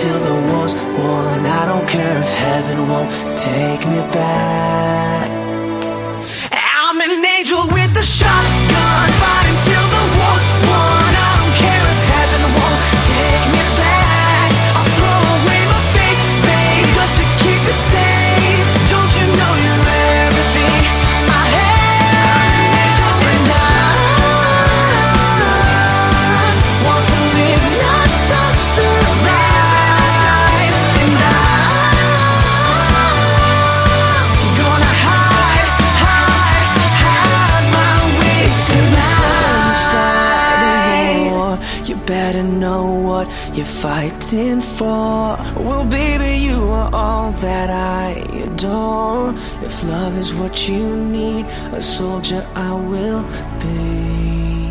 till the war's won. I don't care if heaven won't take me back. I'm an angel with a shotgun, fighting till the war's won. I don't care if heaven won't take me back. I'll throw away my faith, babe, just to keep it safe. Don't you know you're everything I have? And I want to live, not just survive. And I'm gonna hide my way to the you better know what you're fighting for. Well, baby, you are all that I adore. If love is what you need, a soldier I will be.